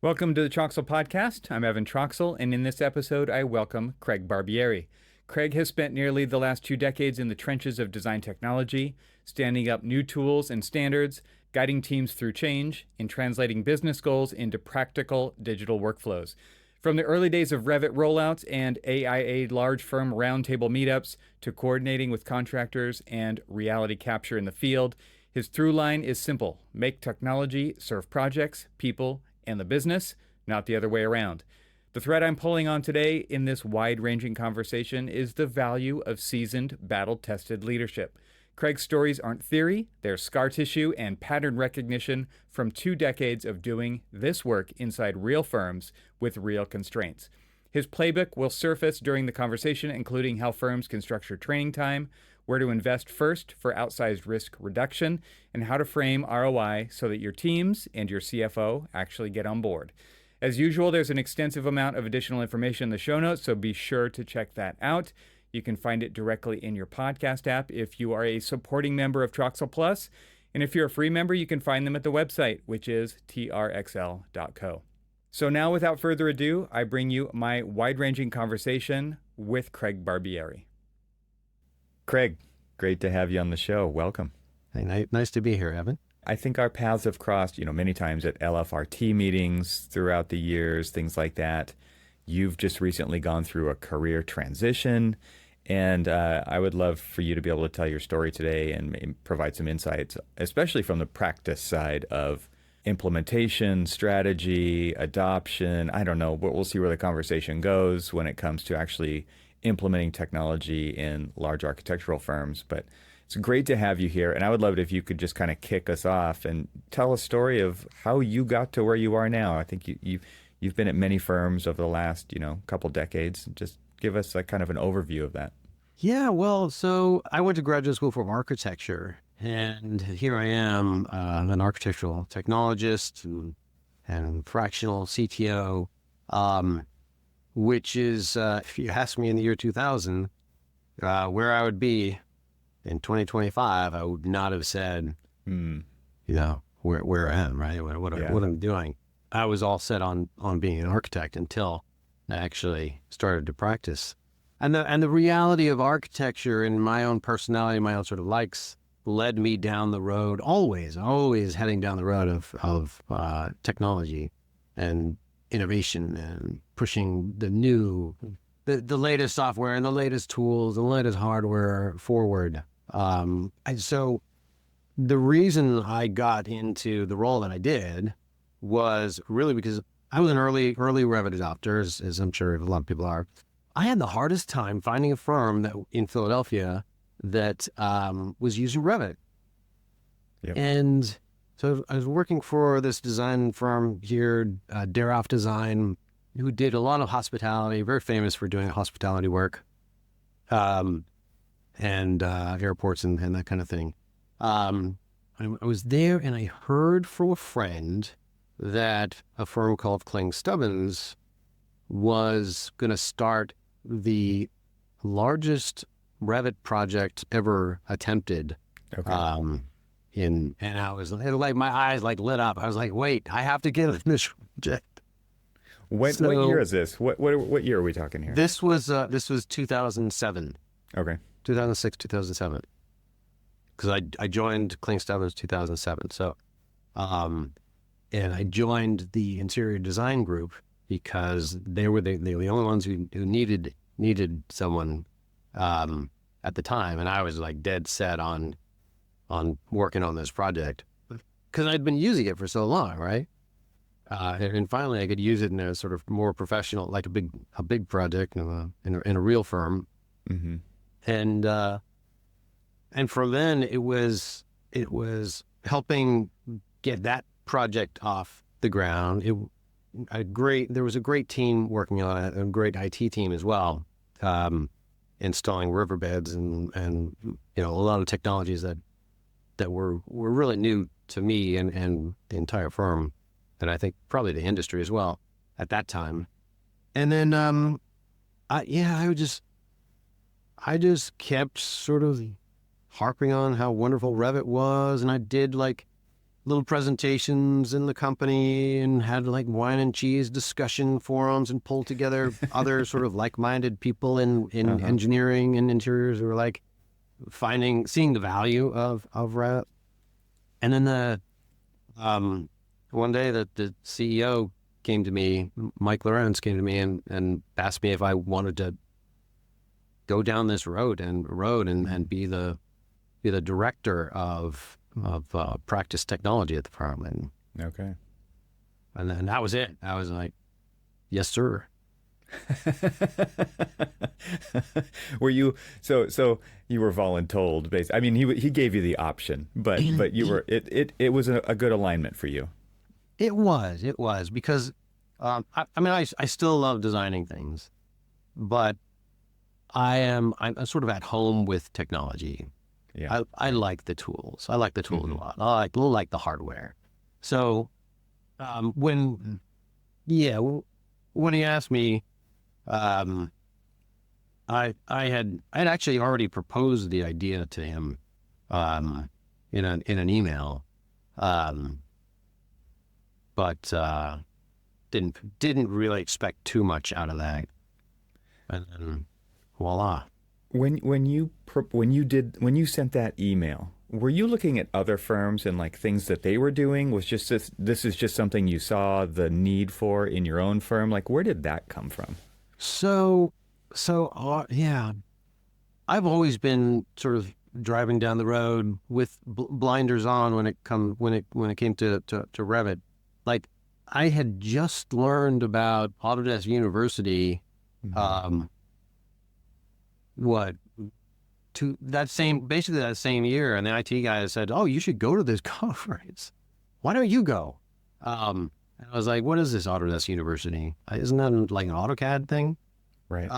Welcome to the Troxel Podcast. I'm Evan Troxel, and in this episode, I welcome Craig Barbieri. Craig has spent nearly the last 2 decades in the trenches of design technology, standing up new tools and standards, guiding teams through change, and translating business goals into practical digital workflows. From the early days of Revit rollouts and AIA large firm roundtable meetups to coordinating with contractors and reality capture in the field, his through line is simple: make technology serve projects, people, and the business, not the other way around. The thread I'm pulling on today in this wide-ranging conversation is the value of seasoned, battle-tested leadership. Craig's stories aren't theory, they're scar tissue and pattern recognition from 2 decades of doing this work inside real firms with real constraints. His playbook will surface during the conversation, including how firms can structure training time, where to invest first for outsized risk reduction, and how to frame ROI so that your teams and your CFO actually get on board. As usual, there's an extensive amount of additional information in the show notes, so be sure to check that out. You can find it directly in your podcast app if you are a supporting member of Troxel Plus, and if you're a free member, you can find them at the website, which is trxl.co. So now, without further ado, I bring you my wide-ranging conversation with Craig Barbieri. Craig, great to have you on the show. Welcome. Hey, nice to be here, Evan. I think our paths have crossed, many times at LFRT meetings throughout the years, things like that. You've just recently gone through a career transition, and I would love for you to be able to tell your story today and provide some insights, especially from the practice side of implementation, strategy, adoption. I don't know, but we'll see where the conversation goes when it comes to actually implementing technology in large architectural firms. But it's great to have you here, and I would love it if you could just kind of kick us off and tell a story of how you got to where you are now. I think you've been at many firms over the last couple decades. Just give us a kind of an overview of that. Yeah, well, so I went to graduate school for architecture, and here I am, an architectural technologist and fractional CTO, which is, if you ask me in the year 2000, where I would be in 2025, I would not have said, where I am, right? What I'm doing. I was all set on being an architect until I actually started to practice. And the reality of architecture and my own personality, my own sort of likes, led me down the road, always heading down the road of technology and innovation and pushing the latest software and the latest tools, the latest hardware forward. And so the reason I got into the role that I did was really because I was an early Revit adopter, as I'm sure a lot of people are. I had the hardest time finding a firm that in Philadelphia that was using Revit. Yep. And so I was working for this design firm here, Daroff Design, who did a lot of hospitality, very famous for doing hospitality work, and airports and that kind of thing. I was there, and I heard from a friend that a firm called Kling Stubbins was going to start the largest Revit project ever attempted. Okay. And I was like, my eyes like lit up. I was like, wait, I have to get in this project. What year is this? What year are we talking here? This was 2007. Okay. 2006, 2007. Because I joined Kling Stubbins 2007. So, and I joined the interior design group because they were the only ones who needed someone at the time, and I was like dead set on working on this project because I'd been using it for so long, right? And finally, I could use it in a sort of more professional, like a big project in a real firm. Mm-hmm. And from then it was helping get that project off the ground. There was a great team working on it, a great IT team as well, installing riverbeds and a lot of technologies that were really new to me and the entire firm, and I think probably the industry as well at that time. And then I just kept sort of harping on how wonderful Revit was, and I did like little presentations in the company and had like wine and cheese discussion forums and pulled together other sort of like-minded people in engineering and interiors who were like seeing the value of Revit. And then one day that the CEO came to me, Mike Lorenz came to me and asked me if I wanted to go down this road and be the director of practice technology at the firm. And Okay. And then that was it. I was like, yes, sir. Were you so you were voluntold based? I mean, he gave you the option, but you were it was a good alignment for you. It was because I still love designing things, but I'm sort of at home with technology. Yeah, I like the tools. I like the tools a lot. I like the hardware. So when he asked me, I had actually already proposed the idea to him in an email, but didn't really expect too much out of that, and then voila. When you sent that email, were you looking at other firms and like things that they were doing? Was just this is just something you saw the need for in your own firm? Like, where did that come from? So yeah, I've always been sort of driving down the road with blinders on when it came to Revit. Like, I had just learned about Autodesk University. Basically that same year, and the IT guy said, "Oh, you should go to this conference. Why don't you go?" And I was like, "What is this Autodesk University? Isn't that like an AutoCAD thing?" Right.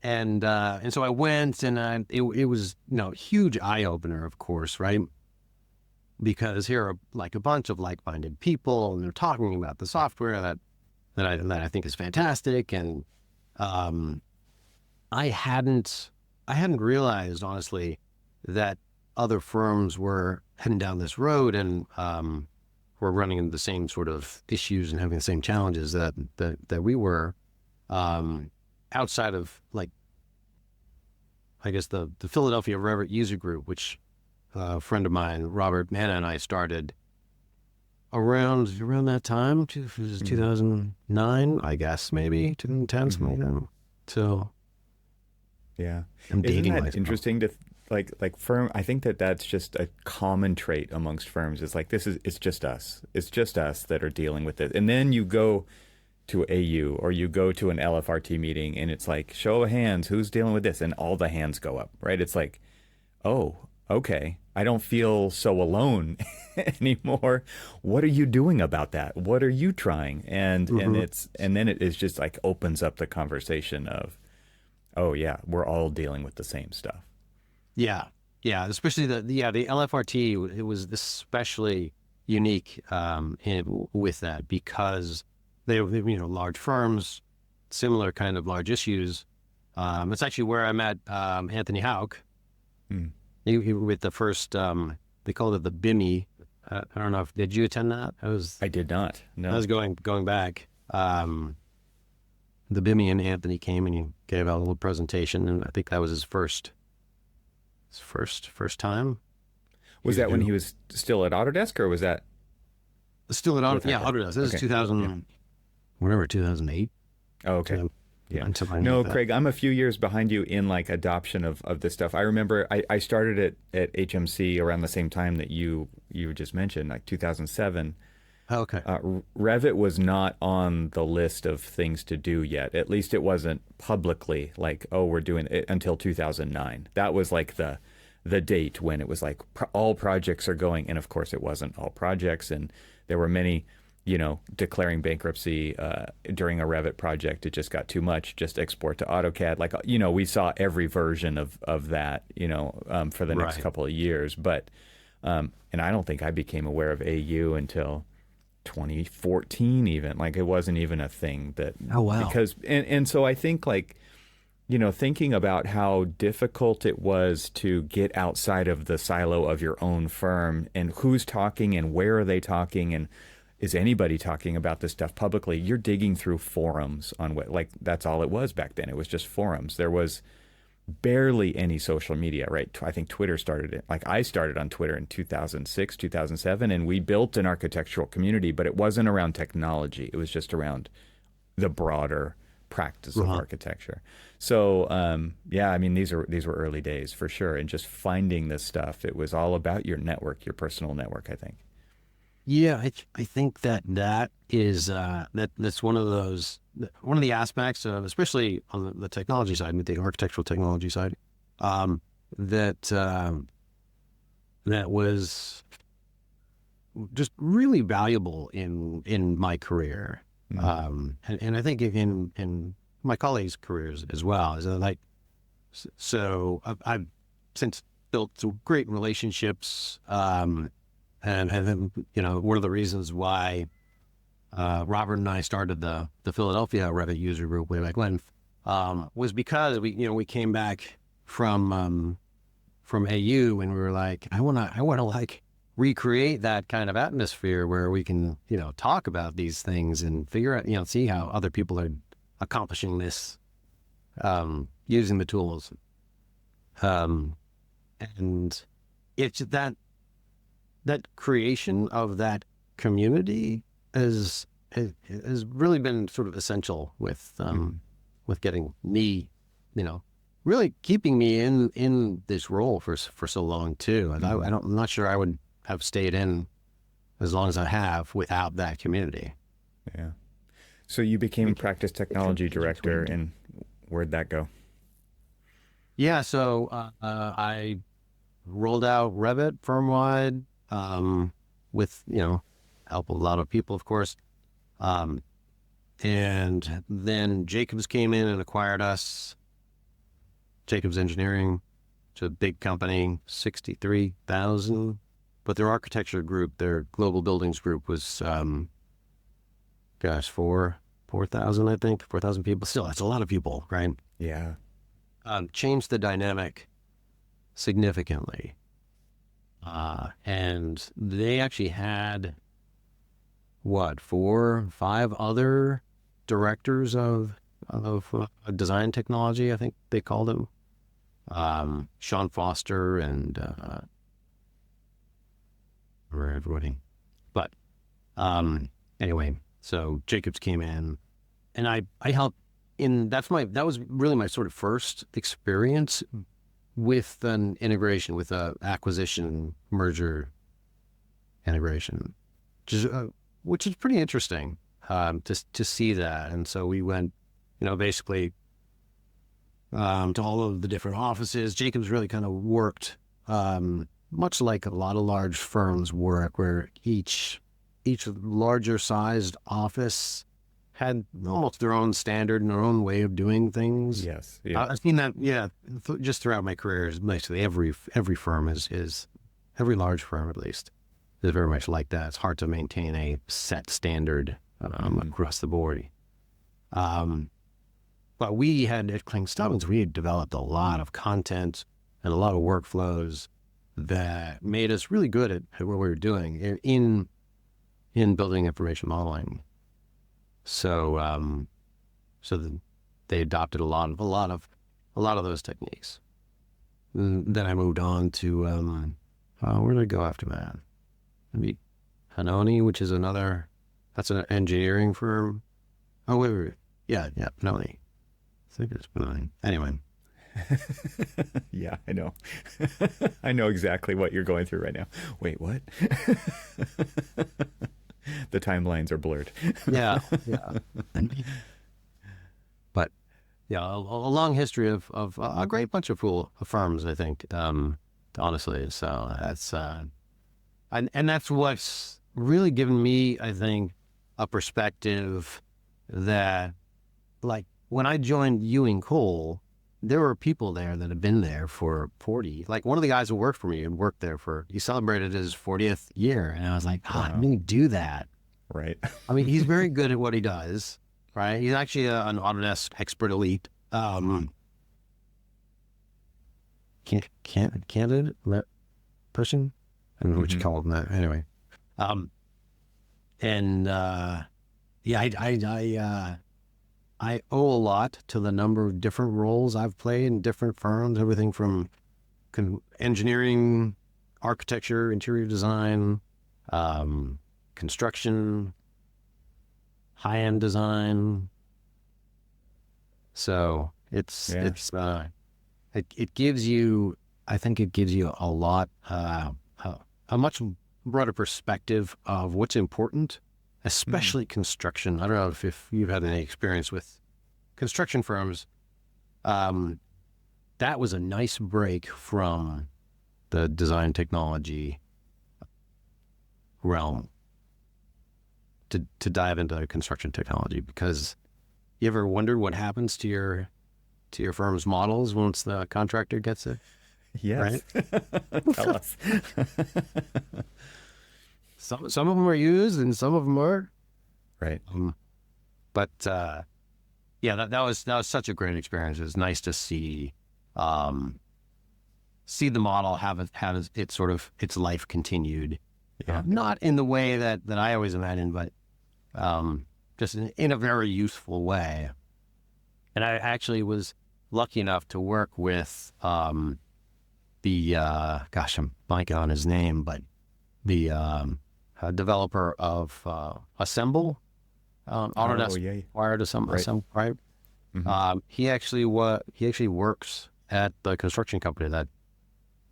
And so I went, and it was huge eye opener, of course, right? Because here are like a bunch of like-minded people, and they're talking about the software that I think is fantastic, and I hadn't realized, honestly, that other firms were heading down this road and were running into the same sort of issues and having the same challenges that we were, outside of, like, I guess the Philadelphia Revit user group, which a friend of mine, Robert Manna, and I started around that time. It was 2009, I guess, maybe 2010, something like that. So. Yeah. I'm dating Isn't that myself. interesting to like firm? I think that's just a common trait amongst firms. It's like it's just us. It's just us that are dealing with it. And then you go to AU or you go to an LFRT meeting and it's like, show of hands, who's dealing with this? And all the hands go up, right? It's like, oh, okay. I don't feel so alone anymore. What are you doing about that? What are you trying? And then it is just like opens up the conversation of, oh yeah, we're all dealing with the same stuff. Yeah, especially the LFRT. It was especially unique with that because they were large firms, similar kind of large issues. It's actually where I met Anthony Houck. He with the first they called it the BIMI. I don't know did you attend that? I did not. No, I was going back. The BIMI, and Anthony came and he gave out a little presentation, and I think that was his first time. Was that when he was still at Autodesk, or was that still at Autodesk? Yeah, Autodesk. This is 2000, whatever, 2008. Oh, okay. Yeah. No, Craig, I'm a few years behind you in like adoption of this stuff. I remember I started at HMC around the same time that you just mentioned, like 2007. Okay. Revit was not on the list of things to do yet. At least it wasn't publicly like, oh, we're doing it until 2009. That was like the date when it was like all projects are going. And of course it wasn't all projects. And there were many, declaring bankruptcy during a Revit project. It just got too much, just export to AutoCAD. Like, we saw every version of that, for the next couple of years. But, and I don't think I became aware of AU until 2014 even. Like, it wasn't even a thing that. Oh, wow. Because and so I think like Thinking about how difficult it was to get outside of the silo of your own firm and who's talking and where are they talking and is anybody talking about this stuff publicly? You're digging through forums on what, like, that's all it was back then. It was just forums. There was barely any social media, right? I think Twitter started it. Like, I started on Twitter in 2006, 2007, and we built an architectural community, but it wasn't around technology. It was just around the broader practice of architecture. So, yeah, I mean, these were early days for sure. And just finding this stuff, it was all about your network, your personal network, I think. Yeah, I think that is that's one of the aspects of, especially on the technology side, the architectural technology side, that was just really valuable in my career. And I think in my colleagues' careers as well. Is that, like, so I've since built some great relationships, and then, one of the reasons why Robert and I started the Philadelphia Revit user group way back when was because we came back from AU and we were like, I want to like recreate that kind of atmosphere where we can, talk about these things and figure out, see how other people are accomplishing this, using the tools. And it's that creation of that community has really been sort of essential with getting me, really keeping me in this role for so long too. And I'm not sure I would have stayed in as long as I have without that community. Yeah. So you became practice technology director, and where'd that go? Yeah. So I rolled out Revit firm-wide, with, help of a lot of people, of course. And then Jacobs came in and acquired us. Jacobs Engineering, it's a big company, 63,000. But their architecture group, their global buildings group was, 4,000, I think, 4,000 people. Still, that's a lot of people, right? Yeah. Changed the dynamic significantly. And they actually had, 4 or 5 other directors of design technology, I think they called them. Sean Foster and everybody. But anyway, so Jacobs came in, and I helped in. That was really my sort of first experience with an integration, with a acquisition merger integration, which is pretty interesting to see that. And so we went, basically to all of the different offices. Jacobs really kind of worked much like a lot of large firms work, where each larger sized office had almost their own standard and their own way of doing things. Yes. Yeah. I've seen that, just throughout my career. Basically every firm is every large firm, at least, is very much like that. It's hard to maintain a set standard across the board. But we had, at Kling Stubbins, we had developed a lot of content and a lot of workflows that made us really good at what we were doing in building information modeling. So, they adopted a lot of those techniques. And then I moved on to where did I go after that? Maybe Hanoni, which is that's an engineering firm. Oh, wait. Yeah, Hanoni. I think it's Hanoni. Anyway. Yeah, I know. I know exactly what you're going through right now. Wait, what? The timelines are blurred. Yeah. But yeah, a long history of a great bunch of firms, I think, honestly. So that's and that's what's really given me, I think, a perspective that, like, when I joined Ewing Cole, there were people there that had been there for 40. Like, one of the guys who worked for me had worked there he celebrated his 40th year. And I was like, wow, I didn't do that. Right. I mean, he's very good at what he does, right? He's actually an Autodesk expert elite. candidate pushing. I don't know what you call them that. Anyway, I owe a lot to the number of different roles I've played in different firms. Everything from engineering, architecture, interior design, construction, high-end design. So it gives you, I think it gives you a lot, a much broader perspective of what's important, especially construction. I don't know if you've had any experience with construction firms. That was a nice break from the design technology realm to dive into construction technology, because you ever wondered what happens to your firm's models once the contractor gets it? Yes. Right? Tell us. Some of them are used and some of them are. Right. But that was such a great experience. It was nice to see the model have its sort of its life continued. Yeah. Not in the way that I always imagined, but just in a very useful way. And I actually was lucky enough to work with I'm blanking on his name, but the developer of Assemble, Autodesk acquired Assemble, right? Mm-hmm. He actually works at the construction company that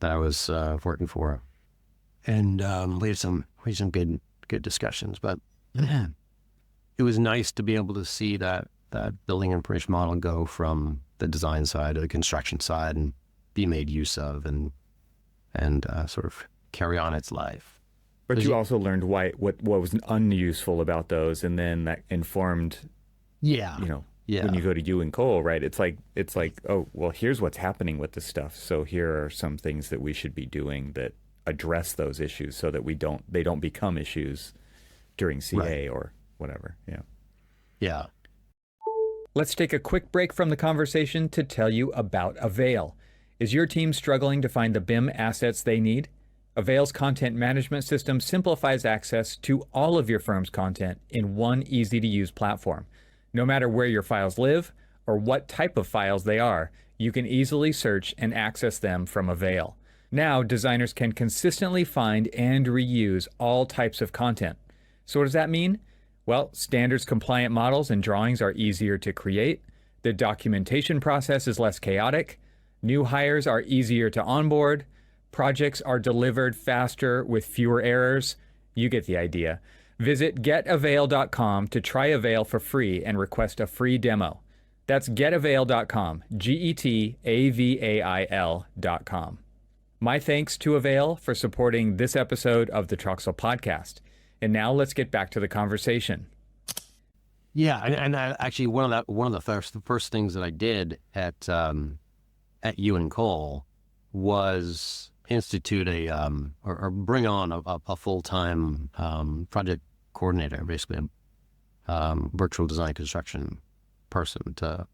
I was working for, and we had some good discussions. But it was nice to be able to see that building information model go from the design side to the construction side and be made use of and sort of carry on its life. But you also learned what was unuseful about those, and then that informed. When you go to you and Cole, right? It's like, oh, well, here's what's happening with this stuff. So here are some things that we should be doing that address those issues, so that they don't become issues during CA or whatever. Yeah. Yeah. Let's take a quick break from the conversation to tell you about AVAIL. Is your team struggling to find the BIM assets they need? AVAIL's content management system simplifies access to all of your firm's content in one easy-to-use platform. No matter where your files live or what type of files they are, you can easily search and access them from AVAIL. Now, designers can consistently find and reuse all types of content. So what does that mean? Well, standards-compliant models and drawings are easier to create. The documentation process is less chaotic. New hires are easier to onboard. Projects are delivered faster with fewer errors. You get the idea. Visit getavail.com to try AVAIL for free and request a free demo. That's getavail.com, GETAVAIL.com. My thanks to AVAIL for supporting this episode of the TRXL podcast. And now let's get back to the conversation. Yeah, and actually one of the first things that I did at You and Cole was institute or bring on a full-time project coordinator, basically virtual design construction person to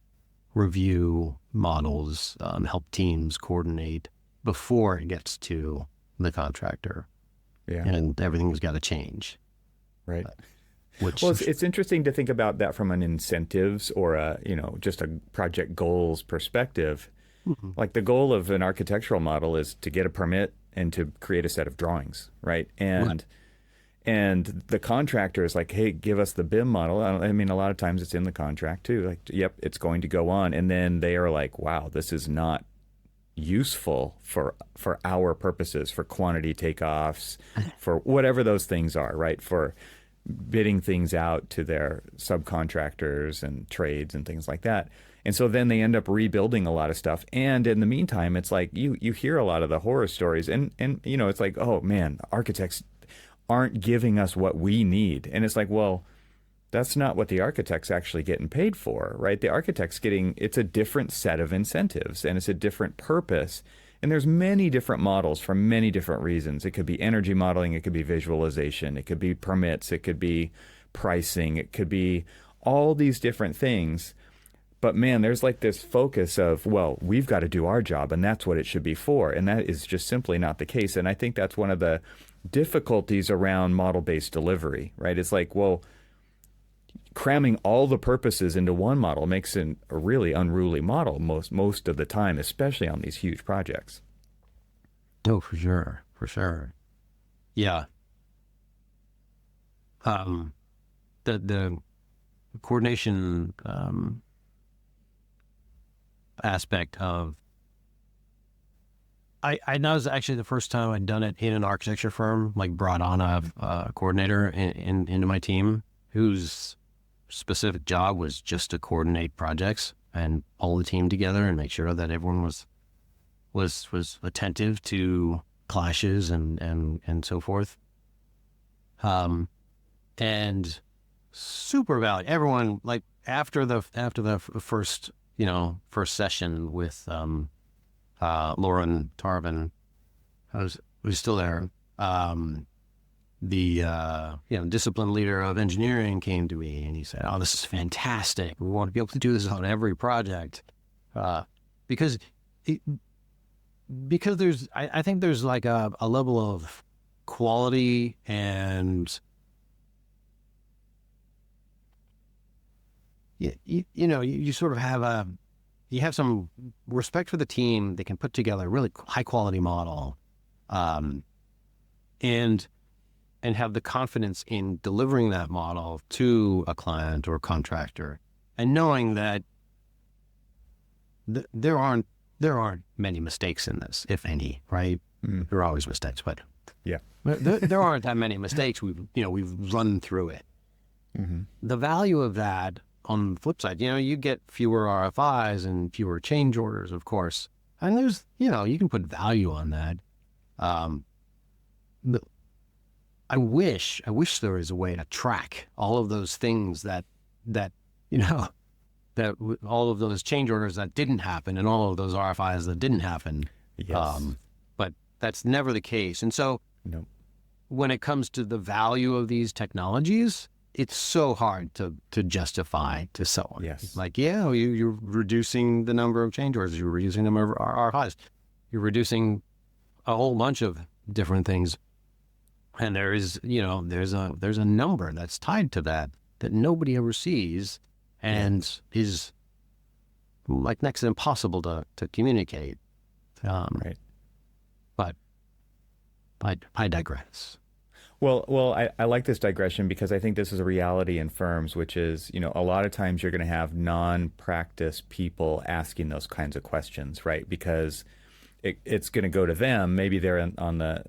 review models, help teams coordinate before it gets to the contractor. Yeah. And everything's got to change. Right. Well, it's interesting to think about that from an incentives or just a project goals perspective. Mm-hmm. Like the goal of an architectural model is to get a permit and to create a set of drawings, right? And the contractor is like, hey, give us the BIM model. I mean, a lot of times it's in the contract too. Like, yep, it's going to go on. And then they are like, wow, this is not useful for our purposes, for quantity takeoffs, for whatever those things are, right? For bidding things out to their subcontractors and trades and things like that. And so then they end up rebuilding a lot of stuff. And in the meantime, it's like you hear a lot of the horror stories and it's like, oh man, architects aren't giving us what we need. And it's like, well, that's not what the architect's actually getting paid for, right? The architect's it's a different set of incentives and it's a different purpose. And there's many different models for many different reasons. It could be energy modeling, it could be visualization, it could be permits, it could be pricing, it could be all these different things. But man, there's like this focus of, well, we've got to do our job and that's what it should be for. And that is just simply not the case. And I think that's one of the difficulties around model-based delivery, right? It's like, well, cramming all the purposes into one model makes a really unruly model most of the time, especially on these huge projects. Oh, for sure. For sure. Yeah. The coordination aspect of, I know it was actually the first time I'd done it in an architecture firm, like brought on a coordinator into my team whose specific job was just to coordinate projects and pull the team together and make sure that everyone was attentive to clashes and so forth. And super valued. Everyone, like after the first session with Lauren Tarvin, who's still there. The discipline leader of engineering came to me and he said, "Oh, this is fantastic. We want to be able to do this on every project," because there's I think there's like a level of quality and you sort of have you have some respect for the team. They can put together a really high quality model, and have the confidence in delivering that model to a client or a contractor, and knowing that there aren't many mistakes in this, if any, right? There are always mistakes, but yeah, there aren't that many mistakes. We've run through it. Mm-hmm. The value of that, on the flip side, you get fewer RFIs and fewer change orders, of course. And there's, you can put value on that. I wish there was a way to track all of those things that all of those change orders that didn't happen and all of those RFIs that didn't happen. Yes. But that's never the case. And so when it comes to the value of these technologies, it's so hard to justify to someone. Yes. Like, you're reducing the number of change orders, you're reducing the number of RFIs, you're reducing a whole bunch of different things. And there is, there's a number that's tied to that nobody ever sees and is like next to impossible to communicate. Right. But I digress. Well, I like this digression because I think this is a reality in firms, which is, a lot of times you're going to have non-practice people asking those kinds of questions, right? Because it's going to go to them. Maybe they're on the,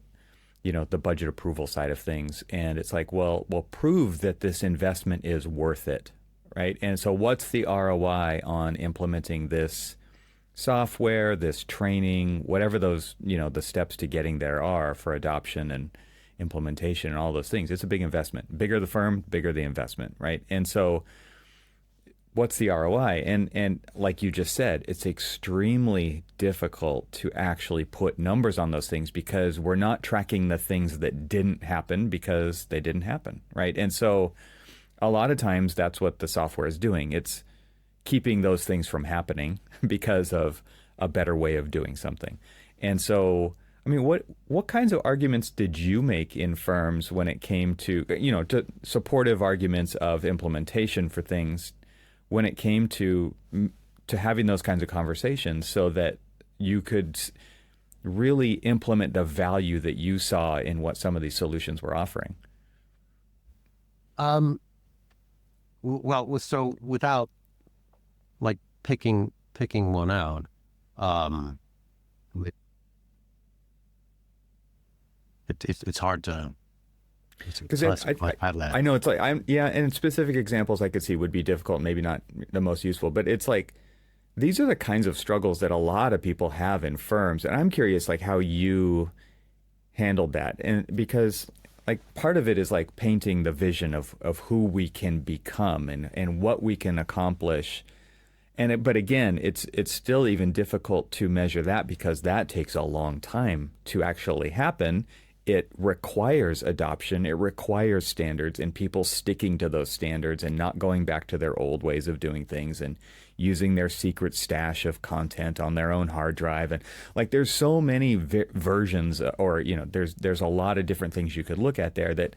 the budget approval side of things. And it's like, well, prove that this investment is worth it, right? And so what's the ROI on implementing this software, this training, whatever those, the steps to getting there are for adoption and implementation and all those things? It's a big investment. Bigger the firm, bigger the investment, right? And so what's the ROI? And like you just said, it's extremely difficult to actually put numbers on those things because we're not tracking the things that didn't happen because they didn't happen, right? And so a lot of times that's what the software is doing. It's keeping those things from happening because of a better way of doing something. And so I mean, what kinds of arguments did you make in firms when it came to, to supportive arguments of implementation for things when it came to having those kinds of conversations so that you could really implement the value that you saw in what some of these solutions were offering? Well, so without like picking one out, it's hard to classify that. I know it's like and specific examples I could see would be difficult, maybe not the most useful, but it's like these are the kinds of struggles that a lot of people have in firms, and I'm curious like how you handled that, and because like part of it is like painting the vision of who we can become and what we can accomplish. But again, it's still even difficult to measure that because that takes a long time to actually happen it requires adoption, it requires standards, and people sticking to those standards and not going back to their old ways of doing things and using their secret stash of content on their own hard drive. And like, there's so many versions, or, you know, there's a lot of different things you could look at there that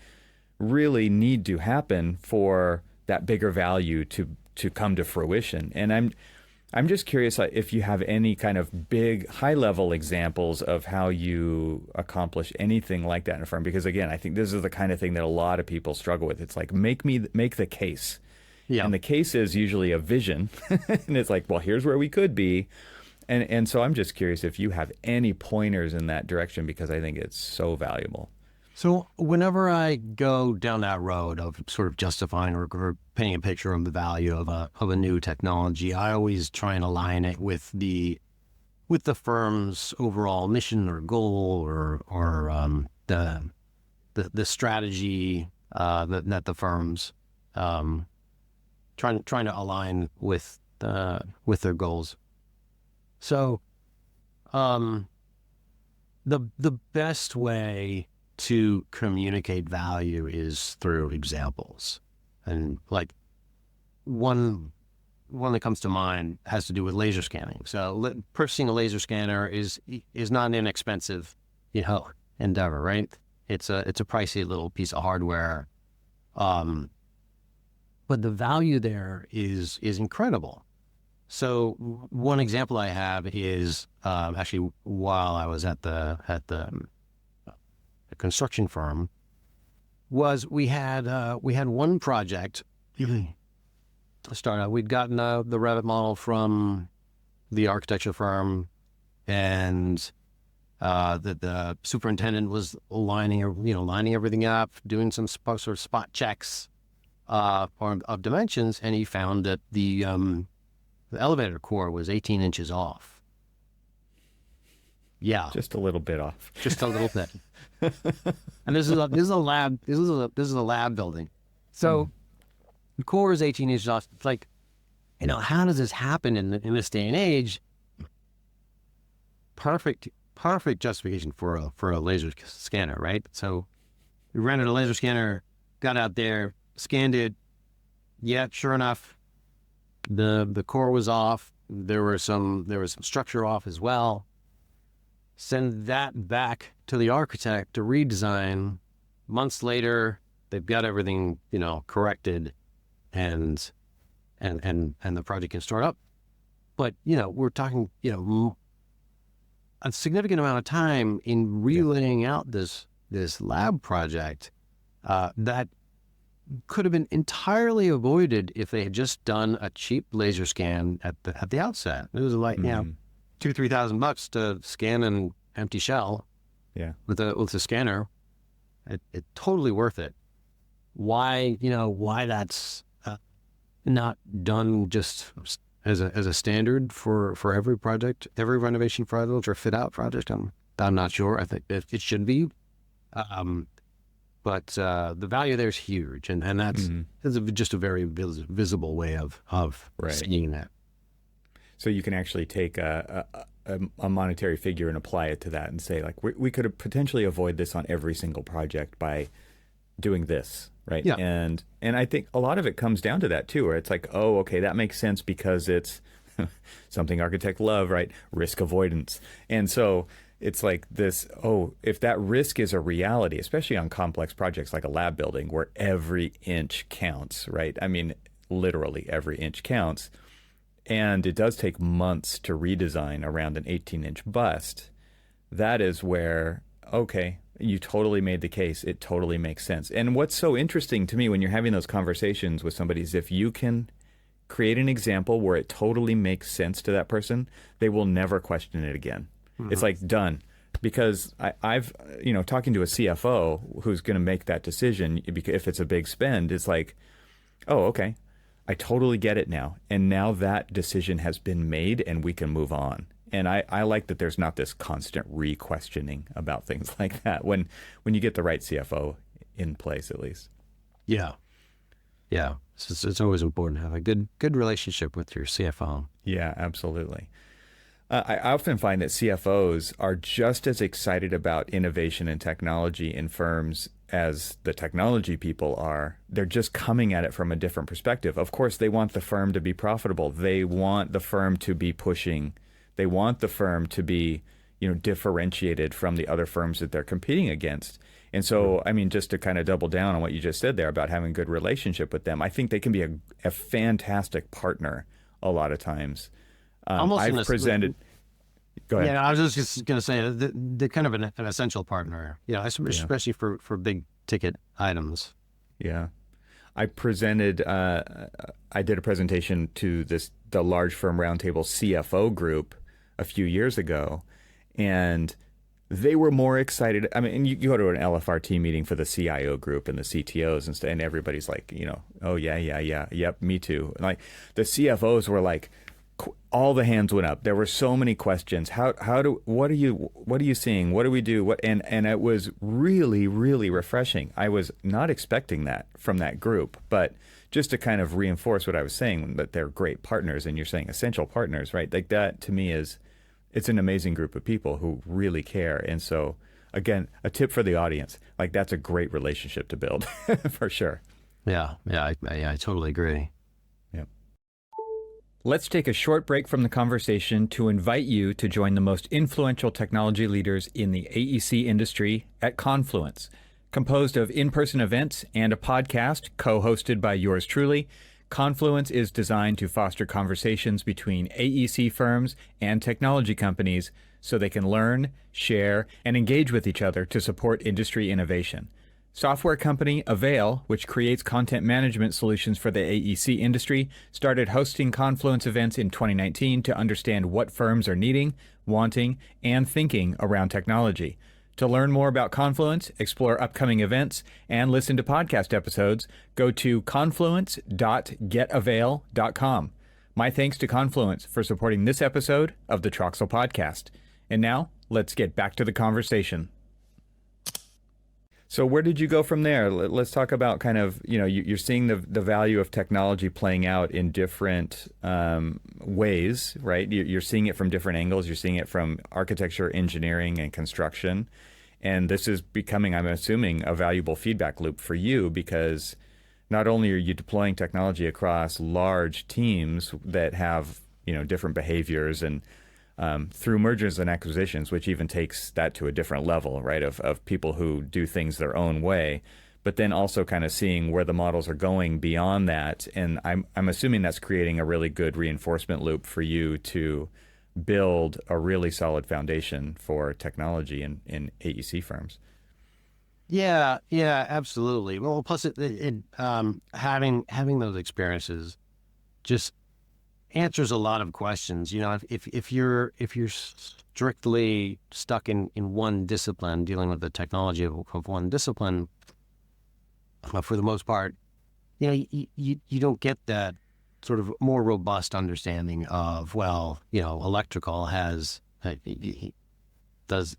really need to happen for that bigger value to come to fruition. And I'm just curious if you have any kind of big high-level examples of how you accomplish anything like that in a firm. Because again, I think this is the kind of thing that a lot of people struggle with. It's like, make the case. Yeah. And the case is usually a vision. And it's like, well, here's where we could be. And so I'm just curious if you have any pointers in that direction, because I think it's so valuable. So whenever I go down that road of sort of justifying or painting a picture of the value of a new technology, I always try and align it with the firm's overall mission or goal, or the strategy that the firm's trying to align with their goals. So the best way to communicate value is through examples. And like one that comes to mind has to do with laser scanning. So purchasing a laser scanner is not an inexpensive, endeavor, right? It's a pricey little piece of hardware. But the value there is incredible. So one example I have is actually while I was at the construction firm, was we had one project startup. We'd gotten the Revit model from the architecture firm, and the superintendent was lining everything up, doing some sort of spot checks of dimensions, and he found that the elevator core was 18 inches off. Yeah, just a little bit off. Just a little bit. And this is a lab. This is a lab building. So the core is 18 inches off. It's like, how does this happen in this day and age? Perfect justification for a laser scanner, right? So we rented a laser scanner, got out there, scanned it. Yeah, sure enough, the core was off. There was some structure off as well. Send that back to the architect to redesign. Months later, they've got everything, corrected, and the project can start up. But, we're talking, a significant amount of time in relaying out this lab project that could have been entirely avoided if they had just done a cheap laser scan at the outset. It was like, $2,000-3,000 to scan an empty shell. Yeah. With a scanner. It totally worth it. Why that's not done just as a standard for every project, every renovation project or fit out project, I'm not sure. I think it should be. But the value there is huge, and that's just a very visible way of seeing that. So you can actually take a monetary figure and apply it to that and say, like, we could potentially avoid this on every single project by doing this, right? Yeah. And I think a lot of it comes down to that too, where it's like, oh, okay, that makes sense because it's something architects love, right? Risk avoidance. And so it's like this, if that risk is a reality, especially on complex projects like a lab building where every inch counts, right? I mean, literally every inch counts. And it does take months to redesign around an 18-inch bust. That is where, okay, you totally made the case. It totally makes sense. And what's so interesting to me when you're having those conversations with somebody is if you can create an example where it totally makes sense to that person, they will never question it again. Mm-hmm. It's like done. Because I've talking to a CFO who's going to make that decision, if it's a big spend, it's like, oh, okay. I totally get it now. And now that decision has been made and we can move on. And I like that there's not this constant re-questioning about things like that when you get the right CFO in place, at least. Yeah. Yeah. It's always important to have a good relationship with your CFO. Yeah, absolutely. I often find that CFOs are just as excited about innovation and technology in firms as the technology people are. They're just coming at it from a different perspective. Of course, they want the firm to be profitable. They want the firm to be pushing. They want the firm to be, differentiated from the other firms that they're competing against. And so, I mean, just to kind of double down on what you just said there about having a good relationship with them, I think they can be a fantastic partner a lot of times. I've presented. Go ahead. Yeah, I was just going to say they're kind of an essential partner. Especially for big ticket items. Yeah, I presented. I did a presentation to the large firm roundtable CFO group a few years ago, and they were more excited. I mean, and you go to an LFRT meeting for the CIO group and the CTOs and everybody's like, oh yeah, yep, me too. And like the CFOs were like, all the hands went up. There were so many questions. What are you seeing? What do we do? And it was really, really refreshing. I was not expecting that from that group, but just to kind of reinforce what I was saying, that they're great partners, and you're saying essential partners, right? Like that to me it's an amazing group of people who really care. And so again, a tip for the audience, like that's a great relationship to build for sure. Yeah. I totally agree. Let's take a short break from the conversation to invite you to join the most influential technology leaders in the AEC industry at Confluence. Composed of in-person events and a podcast co-hosted by yours truly, Confluence is designed to foster conversations between AEC firms and technology companies so they can learn, share, and engage with each other to support industry innovation. Software company AVAIL, which creates content management solutions for the AEC industry, started hosting Confluence events in 2019 to understand what firms are needing, wanting, and thinking around technology. To learn more about Confluence, explore upcoming events, and listen to podcast episodes, go to confluence.getavail.com. My thanks to Confluence for supporting this episode of the TRXL podcast. And now, let's get back to the conversation. So where did you go from there? Let's talk about kind of, you're seeing the value of technology playing out in different ways, right? You're seeing it from different angles. You're seeing it from architecture, engineering, and construction. And this is becoming, I'm assuming, a valuable feedback loop for you, because not only are you deploying technology across large teams that have, different behaviors and through mergers and acquisitions, which even takes that to a different level, right, of people who do things their own way, but then also kind of seeing where the models are going beyond that. And I'm assuming that's creating a really good reinforcement loop for you to build a really solid foundation for technology in AEC firms. Yeah, absolutely. Well, plus having those experiences just answers a lot of questions. If you're strictly stuck in one discipline, dealing with the technology of one discipline, for the most part, you don't get that sort of more robust understanding of, electrical does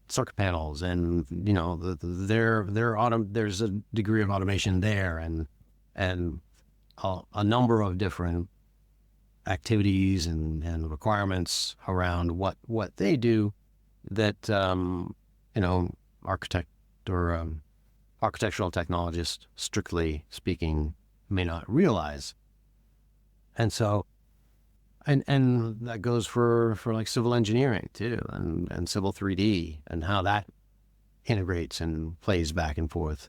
circuit panels, and there's a degree of automation there, and a number of different activities and requirements around what they do that architectural technologists, strictly speaking, may not realize. And so and that goes for like civil engineering too, and civil 3D, and how that integrates and plays back and forth.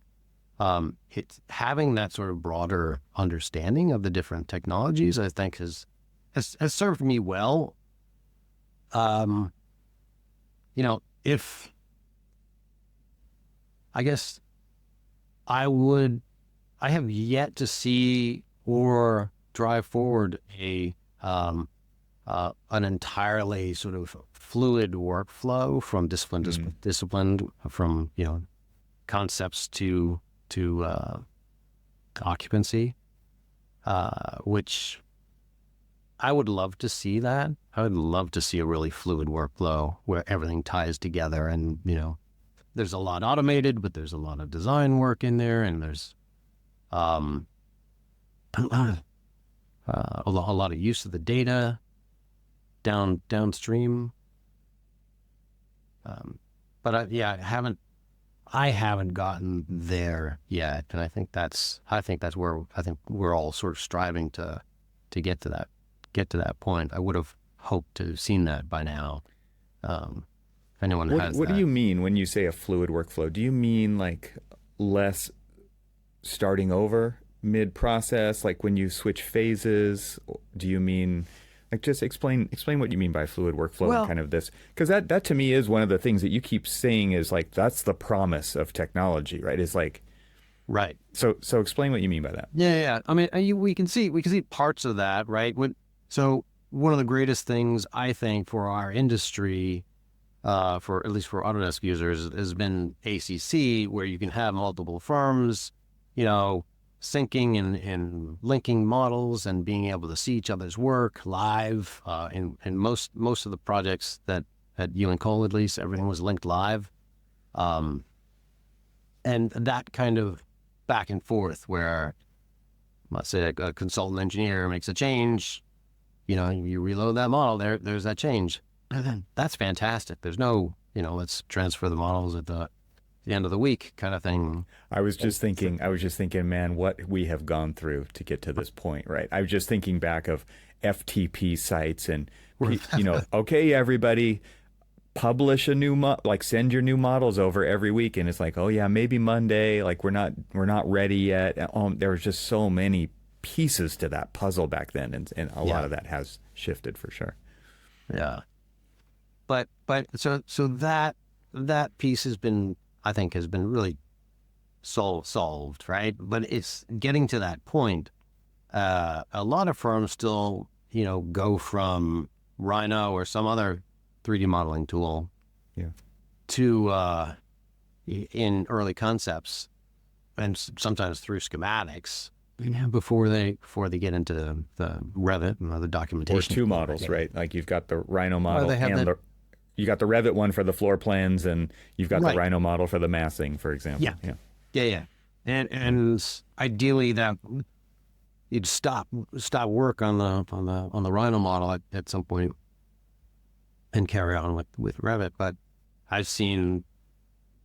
It's having that sort of broader understanding of the different technologies, I think, has served me well. If I guess I have yet to see or drive forward an entirely sort of fluid workflow from discipline to discipline, from concepts to occupancy, which I would love to see that. I would love to see a really fluid workflow where everything ties together, and there's a lot automated, but there's a lot of design work in there, and there's a lot of use of the data. downstream. But I haven't gotten there yet, and I think that's where I think we're all sort of striving to get to that point. I would have hoped to have seen that by now. If anyone has What that. do you mean when you say a fluid workflow? Do you mean like less starting over mid-process, like when you switch phases? Do you mean like just explain what you mean by fluid workflow Well, and kind of this? Because that to me is one of the things that you keep saying is like that's the promise of technology, right? Is like right. So explain what you mean by that. Yeah. I mean, we can see parts of that, right? So one of the greatest things I think for our industry, for at least for Autodesk users, has been ACC, where you can have multiple firms, syncing and linking models and being able to see each other's work live. In most of the projects that at Ewing Cole, at least, everything was linked live, and that kind of back and forth where, let's say, a consultant engineer makes a change, you reload that model, there's that change. That's fantastic. There's no, let's transfer the models at the end of the week kind of thing. I was just thinking, man, what we have gone through to get to this point, right? I was just thinking back of FTP sites and, okay, everybody, publish a new send your new models over every week, and it's like, oh yeah, maybe Monday, like we're not ready yet. There was just so many pieces to that puzzle back then, and a lot of that has shifted for sure. Yeah, but so that piece has been, I think, has been really solved, right? But it's getting to that point. A lot of firms still, go from Rhino or some other 3D modeling tool to in early concepts, and sometimes through schematics before they get into the Revit and other documentation. Or two models, right? Like you've got the Rhino model you got the Revit one for the floor plans, and you've got the Rhino model for the massing, for example. Yeah. And ideally that you'd stop work on the Rhino model at some point and carry on with Revit. But I've seen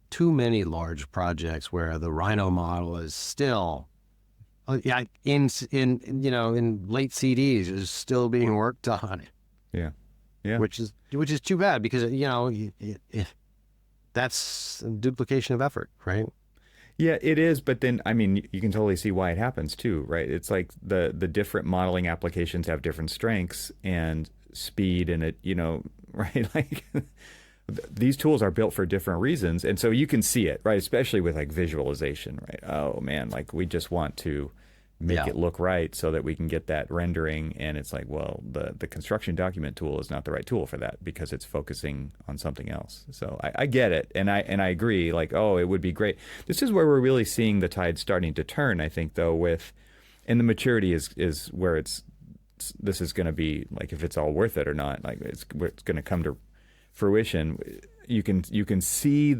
too many large projects where the Rhino model is still in late CDs is still being worked on. Yeah. Which is too bad, because that's a duplication of effort, right? Yeah, it is. But then, I mean, you can totally see why it happens too, right? It's like the different modeling applications have different strengths and speed, and it, right? Like these tools are built for different reasons. And so you can see it, right? Especially with like visualization, right? Oh man, like we just want to make it look right so that we can get that rendering. And it's like, well, the construction document tool is not the right tool for that because it's focusing on something else. So I get it. And I agree, like, oh, it would be great. This is where we're really seeing the tide starting to turn, I think, though, and the maturity is where this is going to be, like, if it's all worth it or not, like it's going to come to fruition. You can see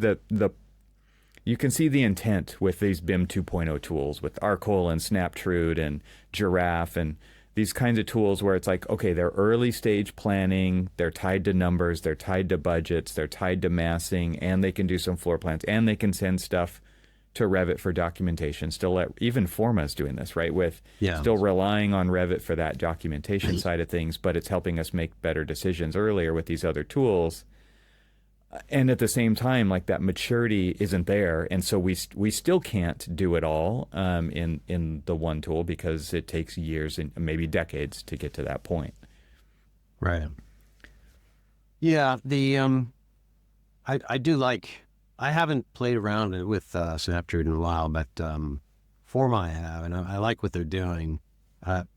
you can see the intent with these BIM 2.0 tools, with Arcol and Snaptrude and Giraffe and these kinds of tools where it's like, okay, they're early stage planning, they're tied to numbers, they're tied to budgets, they're tied to massing, and they can do some floor plans, and they can send stuff to Revit for documentation. Even Forma is doing this, right? Still relying on Revit for that documentation side of things, but it's helping us make better decisions earlier with these other tools. And at the same time, like that maturity isn't there, and so we still can't do it all in the one tool because it takes years and maybe decades to get to that point. Right. Yeah. I do like. I haven't played around with Snaptrude in a while, but Forma I have, and I like what they're doing. I've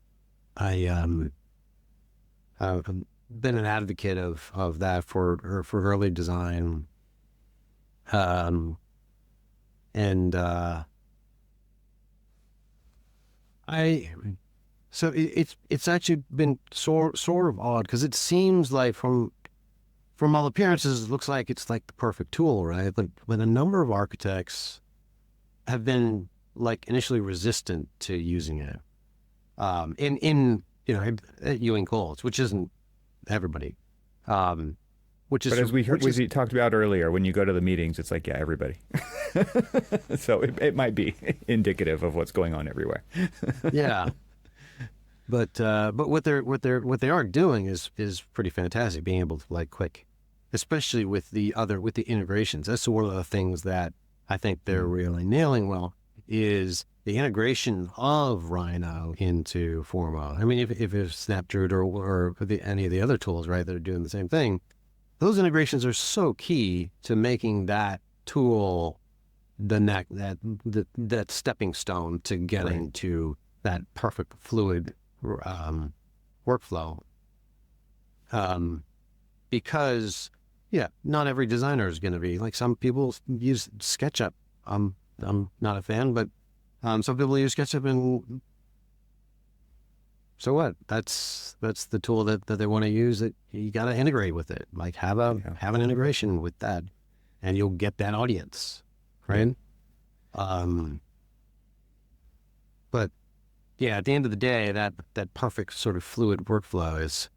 been an advocate of that for early design, and so it's actually been sort of odd, because it seems like from all appearances it looks like it's like the perfect tool, right? But a number of architects have been like initially resistant to using it, at Ewing Coles, which isn't everybody. Which is, but as we talked about earlier, when you go to the meetings, it's like, yeah, everybody. So it might be indicative of what's going on everywhere. Yeah. But what they are doing is pretty fantastic. Being able to like quick, especially with the integrations. That's one of the things that I think they're really nailing well, is the integration of Rhino into Formo. I mean, if it's Snapdroid or any of the other tools, right, that are doing the same thing, those integrations are so key to making that tool that stepping stone to getting to that perfect fluid workflow. Because not every designer is going to be like, some people use SketchUp. I'm not a fan, but some people use SketchUp, and so what? That's the tool that they want to use. That you got to integrate with it. Like have an integration with that, and you'll get that audience, right? But yeah, at the end of the day, that perfect sort of fluid workflow is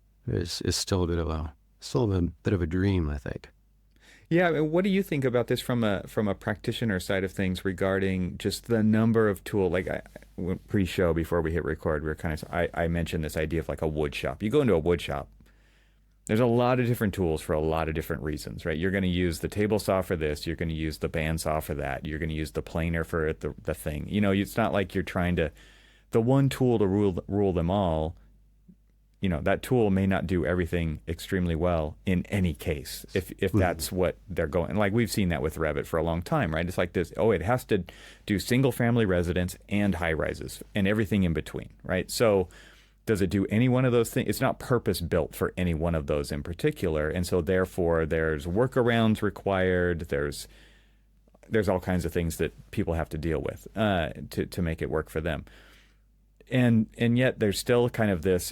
still a bit of a dream, I think. Yeah, and what do you think about this from a practitioner side of things regarding just the number of tools? Like pre-show, before we hit record, we were I mentioned this idea of like a wood shop. You go into a wood shop, there's a lot of different tools for a lot of different reasons, right? You're going to use the table saw for this. You're going to use the bandsaw for that. You're going to use the planer for the thing. You know, it's not like you're trying to, the one tool to rule them all. You know, that tool may not do everything extremely well in any case, if that's what they're going. Like we've seen that with Revit for a long time, right? It's like this, it has to do single family residence and high rises and everything in between, right? So does it do any one of those things? It's not purpose built for any one of those in particular. And so therefore there's workarounds required. There's all kinds of things that people have to deal with to make it work for them. And yet there's still kind of this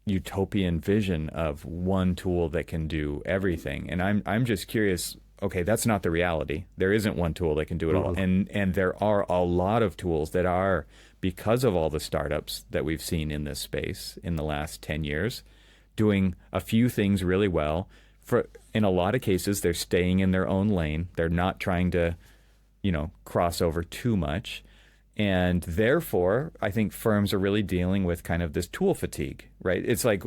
utopian vision of one tool that can do everything. And I'm just curious, okay, that's not the reality. There isn't one tool that can do it all. And there are a lot of tools that are, because of all the startups that we've seen in this space in the last 10 years, doing a few things really well. In a lot of cases, they're staying in their own lane. They're not trying to, cross over too much. And therefore, I think firms are really dealing with kind of this tool fatigue, right? It's like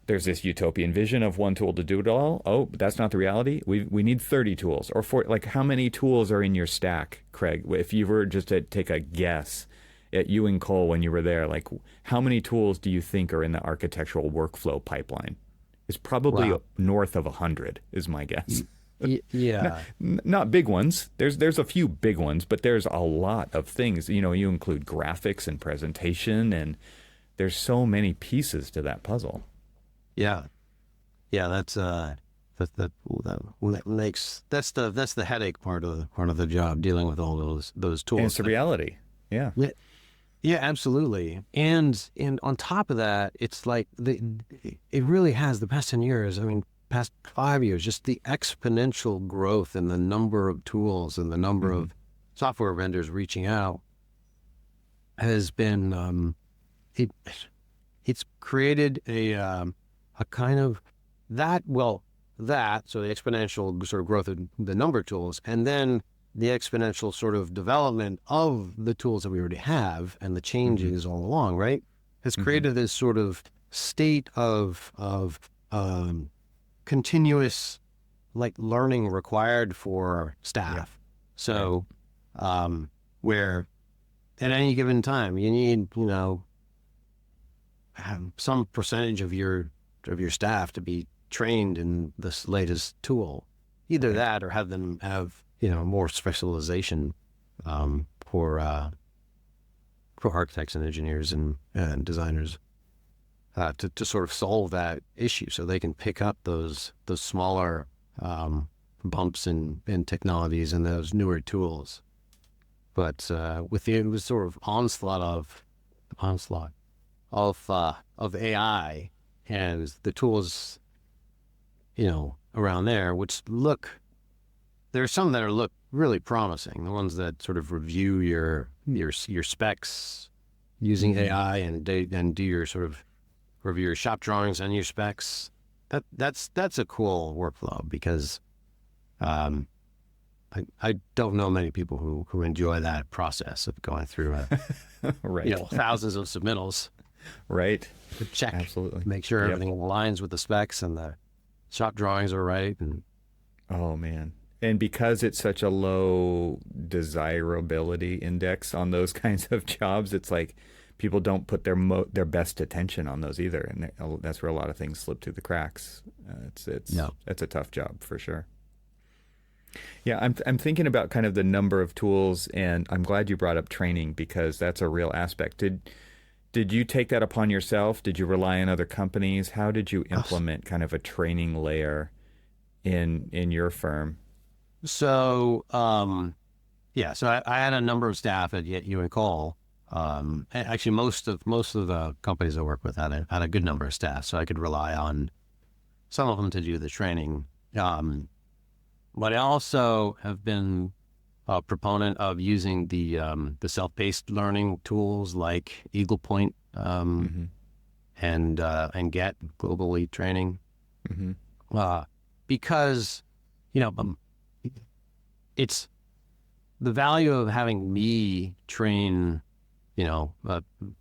there's this utopian vision of one tool to do it all. Oh, but that's not the reality. We need 30 tools or 40. Like, how many tools are in your stack, Craig? If you were just to take a guess at you and Cole when you were there, like how many tools do you think are in the architectural workflow pipeline? It's probably north of 100 is my guess. Yeah. Not big ones. There's a few big ones, but there's a lot of things. You include graphics and presentation, and there's so many pieces to that puzzle. Yeah. That's the headache part of the job, dealing with all those tools. And it's the reality. Yeah. Yeah, absolutely. And on top of that, it's like it really has the past 10 years. I mean, past 5 years, just the exponential growth in the number of tools and the number of software vendors reaching out has been it's created a kind of so the exponential sort of growth of the number of tools, and then the exponential sort of development of the tools that we already have and the changes all along, right, has created this sort of state of continuous learning required for staff. So where at any given time you need some percentage of your staff to be trained in this latest tool, either that or have them have more specialization for architects and engineers and designers to sort of solve that issue, so they can pick up those smaller bumps in technologies and those newer tools. But with the sort of onslaught of AI and the tools around there, there are some that look really promising. The ones that sort of review your specs using AI and do your sort of review your shop drawings and your specs. That's a cool workflow because I don't know many people who enjoy that process of going through right. Thousands of submittals. Right. To check. Absolutely. Make sure everything aligns with the specs and the shop drawings are right. And oh man. And because it's such a low desirability index on those kinds of jobs, it's like people don't put their best attention on those either, and that's where a lot of things slip through the cracks. It's a tough job for sure. Yeah, I'm thinking about kind of the number of tools, and I'm glad you brought up training because that's a real aspect. Did you take that upon yourself? Did you rely on other companies? How did you implement kind of a training layer in your firm? So so I had a number of staff at Ewing Cole. Actually, most of the companies I work with had a good number of staff, so I could rely on some of them to do the training. But I also have been a proponent of using the self-paced learning tools like Eagle Point and Get Global Lead Training, because it's the value of having me train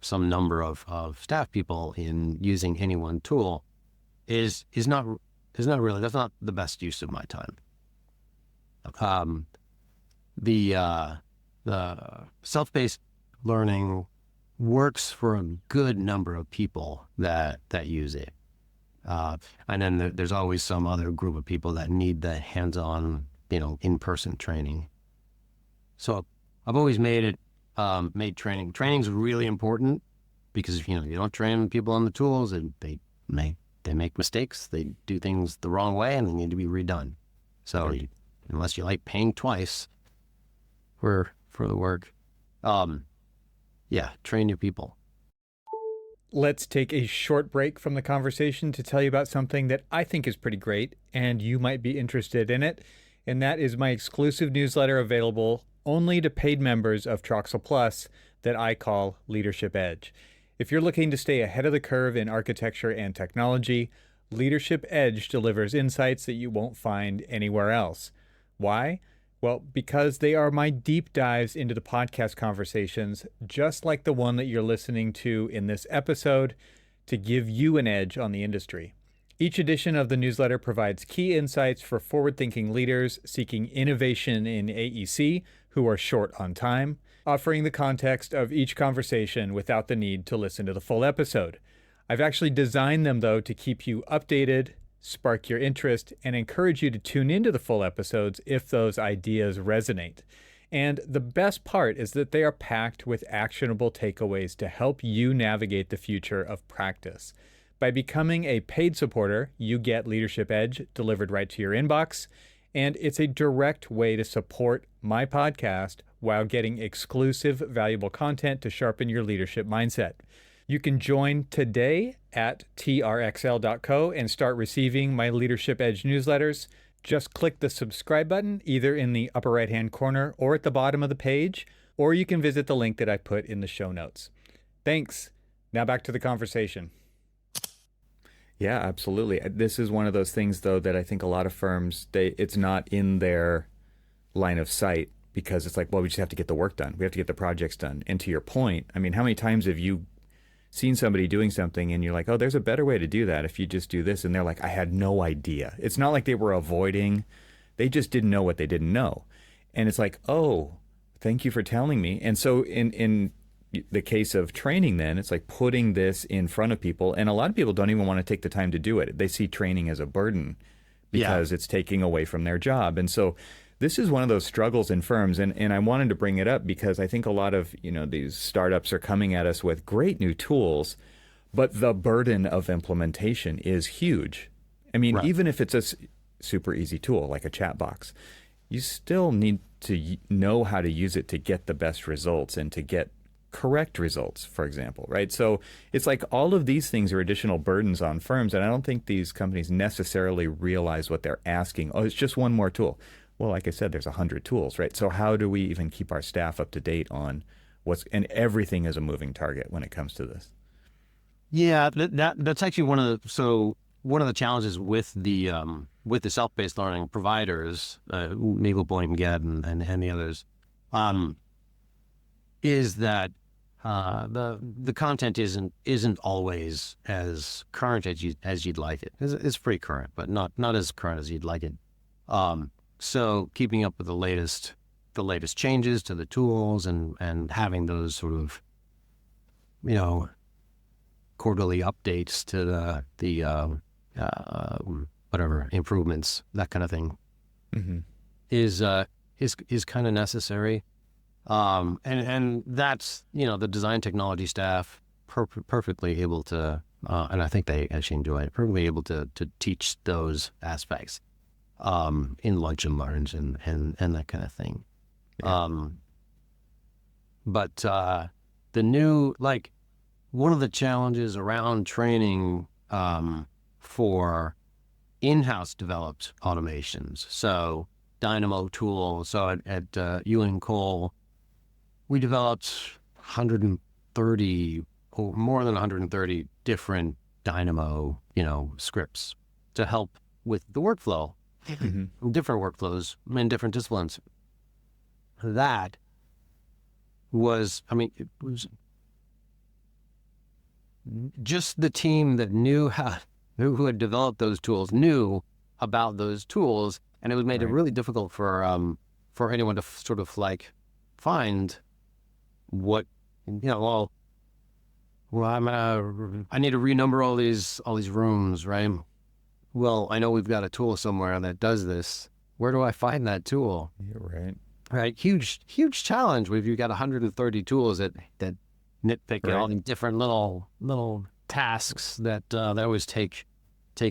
some number of staff people in using any one tool is not really, that's not the best use of my time. The self-paced learning works for a good number of people that use it. And then there's always some other group of people that need the hands-on, in-person training. So I've always made training. Training's really important because if you don't train people on the tools, and they make mistakes, they do things the wrong way, and they need to be redone. So unless you like paying twice for the work, train your people. Let's take a short break from the conversation to tell you about something that I think is pretty great, and you might be interested in it, and that is my exclusive newsletter available only to paid members of TRXL Plus that I call Leadership Edge. If you're looking to stay ahead of the curve in architecture and technology, Leadership Edge delivers insights that you won't find anywhere else. Why? Well, because they are my deep dives into the podcast conversations, just like the one that you're listening to in this episode, to give you an edge on the industry. Each edition of the newsletter provides key insights for forward-thinking leaders seeking innovation in AEC who are short on time, offering the context of each conversation without the need to listen to the full episode. I've actually designed them, though, to keep you updated, spark your interest, and encourage you to tune into the full episodes if those ideas resonate. And the best part is that they are packed with actionable takeaways to help you navigate the future of practice. By becoming a paid supporter, you get Leadership Edge delivered right to your inbox, and it's a direct way to support my podcast while getting exclusive, valuable content to sharpen your leadership mindset. You can join today at trxl.co and start receiving my Leadership Edge newsletters. Just click the subscribe button either in the upper right-hand corner or at the bottom of the page, or you can visit the link that I put in the show notes. Thanks. Now back to the conversation. Yeah, absolutely. This is one of those things, though, that I think a lot of firms, it's not in their line of sight because it's like, well, we just have to get the work done. We have to get the projects done. And to your point, I mean, how many times have you seen somebody doing something and you're like, oh, there's a better way to do that if you just do this. And they're like, I had no idea. It's not like they were avoiding. They just didn't know what they didn't know. And it's like, oh, thank you for telling me. And so in the case of training, then it's like putting this in front of people. And a lot of people don't even want to take the time to do it. They see training as a burden because it's taking away from their job. And so this is one of those struggles in firms. And I wanted to bring it up because I think a lot of, these startups are coming at us with great new tools, but the burden of implementation is huge. I mean, even if it's a super easy tool like a chat box, you still need to know how to use it to get the best results and to get correct results, for example, right? So it's like all of these things are additional burdens on firms, and I don't think these companies necessarily realize what they're asking. Oh, it's just one more tool. Well, like I said, there's 100 tools, right? So how do we even keep our staff up to date on and everything is a moving target when it comes to this? Yeah, that's actually one of the challenges with the self-paced learning providers, Naval Point and Get and the others, is that the content isn't always as current as you'd like it. It's pretty current, but not as current as you'd like it. So keeping up with the latest changes to the tools and having those sort of, quarterly updates to the whatever improvements, that kind of thing, Mm-hmm. is kind of necessary. And that's, the design technology staff perfectly able to, and I think they actually enjoy it, perfectly able to teach those aspects, in lunch and learns and that kind of thing. Yeah. But the new, one of the challenges around training, for in-house developed automations, so Dynamo tool. So at Ewing Cole, we developed 130 or more than 130 different Dynamo, scripts to help with the workflow, Mm-hmm. different workflows in different disciplines. That was, it was just the team that who had developed those tools knew about those tools, and it was made it Right. really difficult for anyone to sort of find what, well, I need to renumber all these rooms, right? Well, I know we've got a tool somewhere that does this. Where do I find that tool? You're right. Right, huge challenge if you've got 130 tools that nitpick Right. all the different little tasks that always take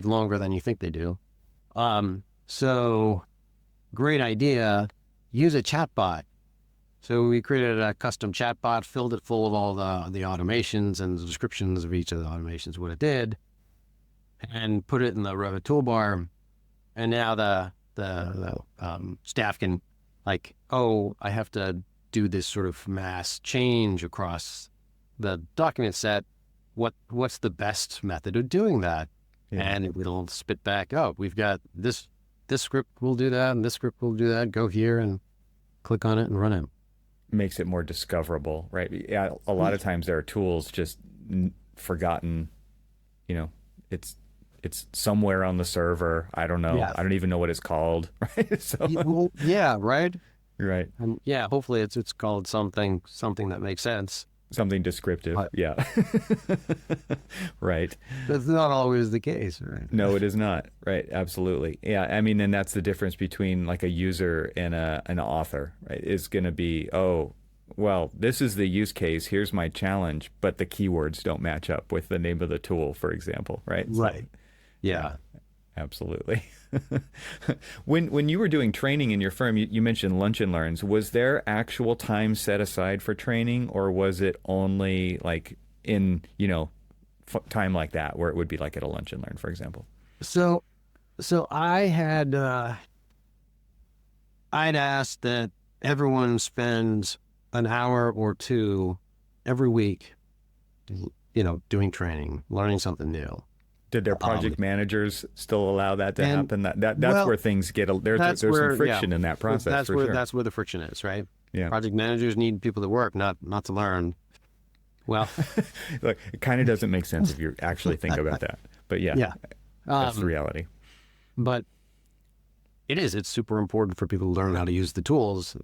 longer than you think they do. So great idea. Use a chatbot. So we created a custom chatbot, filled it full of all the automations and the descriptions of each of the automations, what it did, and put it in the Revit toolbar. And now the staff can, I have to do this sort of mass change across the document set. What's the best method of doing that? Yeah. And it'll spit back, we've got this script will do that, and this script will do that. Go here and click on it and run it. Makes it more discoverable, right? Yeah, a lot of times there are tools just forgotten. It's somewhere on the server. I don't know. Yeah. I don't even know what it's called, right? So Yeah, right. right. Yeah, hopefully it's called something that makes sense. Something descriptive. Yeah. Right. That's not always the case, right? No, it is not. Right. Absolutely. Yeah. And that's the difference between a user and an author, right? Is going to be, well, this is the use case. Here's my challenge, but the keywords don't match up with the name of the tool, for example, right? Right. So, yeah. Absolutely. When you were doing training in your firm, you mentioned lunch and learns. Was there actual time set aside for training, or was it only in time like that, where it would be like at a lunch and learn, for example? So I had I'd asked that everyone spends an hour or two every week, doing training, learning something new. Did their project managers still allow that to happen? That's where things get there's some friction in that process. That's where the friction is, right? Yeah. Project managers need people to work, not to learn. Well, Look, it kind of doesn't make sense if you actually think about that. But yeah. That's the reality. But it's super important for people to learn how to use the tools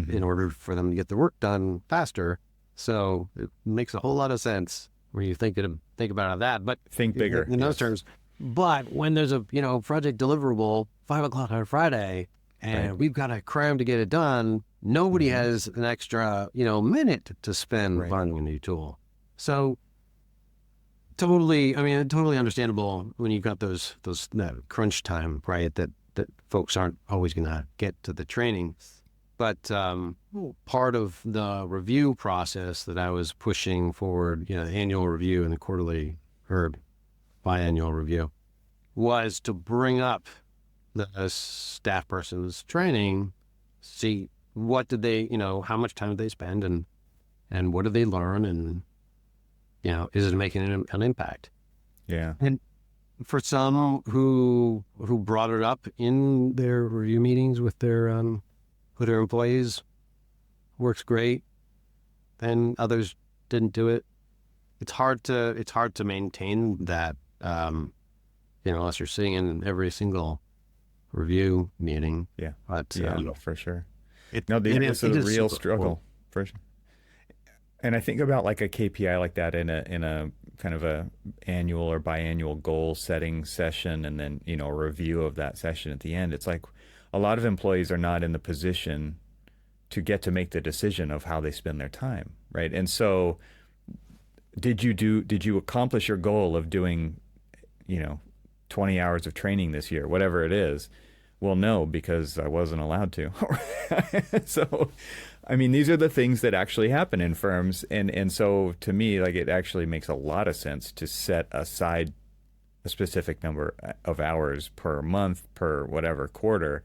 in order for them to get the work done faster. So it makes a whole lot of sense when you think about that. But think bigger in those terms. But when there's a project deliverable 5 o'clock on a Friday, and we've got to cram to get it done, nobody has an extra minute to spend learning a new tool. So totally understandable when you've got those that crunch time, right? That folks aren't always going to get to the training. But part of the review process that I was pushing forward, the annual review and the quarterly or biannual review, was to bring up the staff person's training, see what did they, how much time did they spend, and what did they learn, is it making an impact? Yeah. And for some who brought it up in their review meetings with their employees, works great. And others didn't do it. It's hard to maintain that, unless you're sitting in every single review meeting. Yeah. But for sure. It This is a real struggle. Cool. For sure. And I think about like a KPI like that in a kind of a annual or biannual goal setting session, and then a review of that session at the end. It's like a lot of employees are not in the position to get to make the decision of how they spend their time, right? And so, did you accomplish your goal of doing, 20 hours of training this year, whatever it is? Well, no, because I wasn't allowed to. So, I mean, these are the things that actually happen in firms. And so to me, like, it actually makes a lot of sense to set aside a specific number of hours per month, per whatever quarter,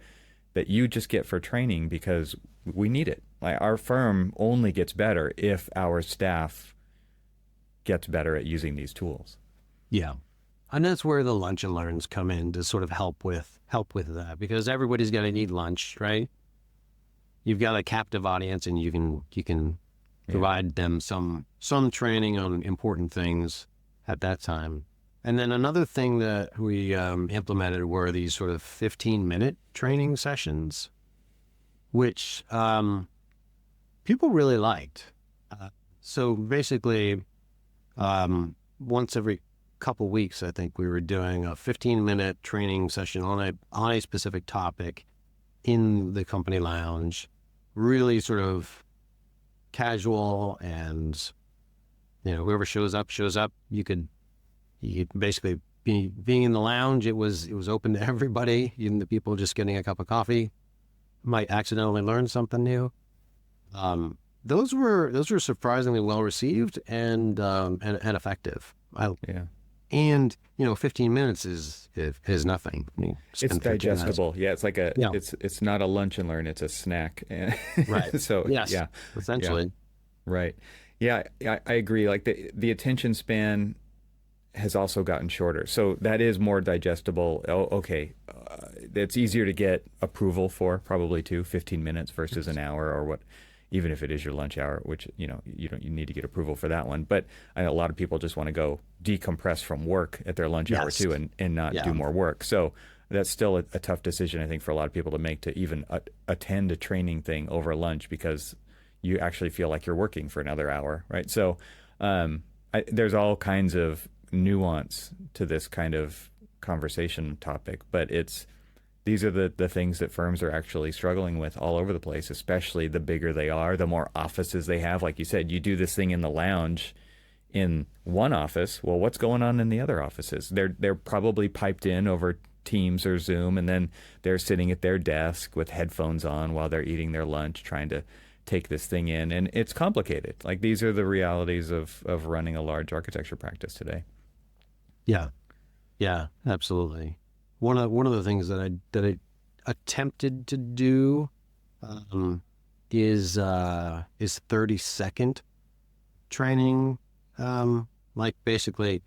that you just get for training, because we need it. Like, our firm only gets better if our staff gets better at using these tools. Yeah. And that's where the lunch and learns come in to sort of help with that, because everybody's going to need lunch, right? You've got a captive audience, and you can provide them some training on important things at that time. And then another thing that we implemented were these sort of 15-minute training sessions, which people really liked. So basically, once every couple weeks, I think we were doing a 15-minute training session on a specific topic in the company lounge, really sort of casual, and whoever shows up. You could basically being in the lounge. It was open to everybody, even the people just getting a cup of coffee might accidentally learn something new. Those were surprisingly well received and effective. And 15 minutes is nothing. I mean, it's digestible. Yeah, it's like it's not a lunch and learn, it's a snack. Right. So yes, yeah, essentially. Yeah. Right. Yeah, I agree. Like the attention span has also gotten shorter, so that is more digestible. Oh, okay, it's easier to get approval for, probably too, 15 minutes versus an hour, or what. Even if it is your lunch hour, which you need to get approval for that one. But I know a lot of people just want to go decompress from work at their lunch hour too, and not do more work. So that's still a tough decision, I think, for a lot of people to make, to even attend a training thing over lunch, because you actually feel like you're working for another hour, right? So there's all kinds of nuance to this kind of conversation topic, but these are the things that firms are actually struggling with all over the place, especially the bigger they are, the more offices they have. Like you said, you do this thing in the lounge in one office. Well, what's going on in the other offices? They're probably piped in over Teams or Zoom, and then they're sitting at their desk with headphones on while they're eating their lunch, trying to take this thing in. And it's complicated. Like, these are the realities of running a large architecture practice today. Yeah, absolutely. One of the things that I attempted to do is 30-second training. Like, basically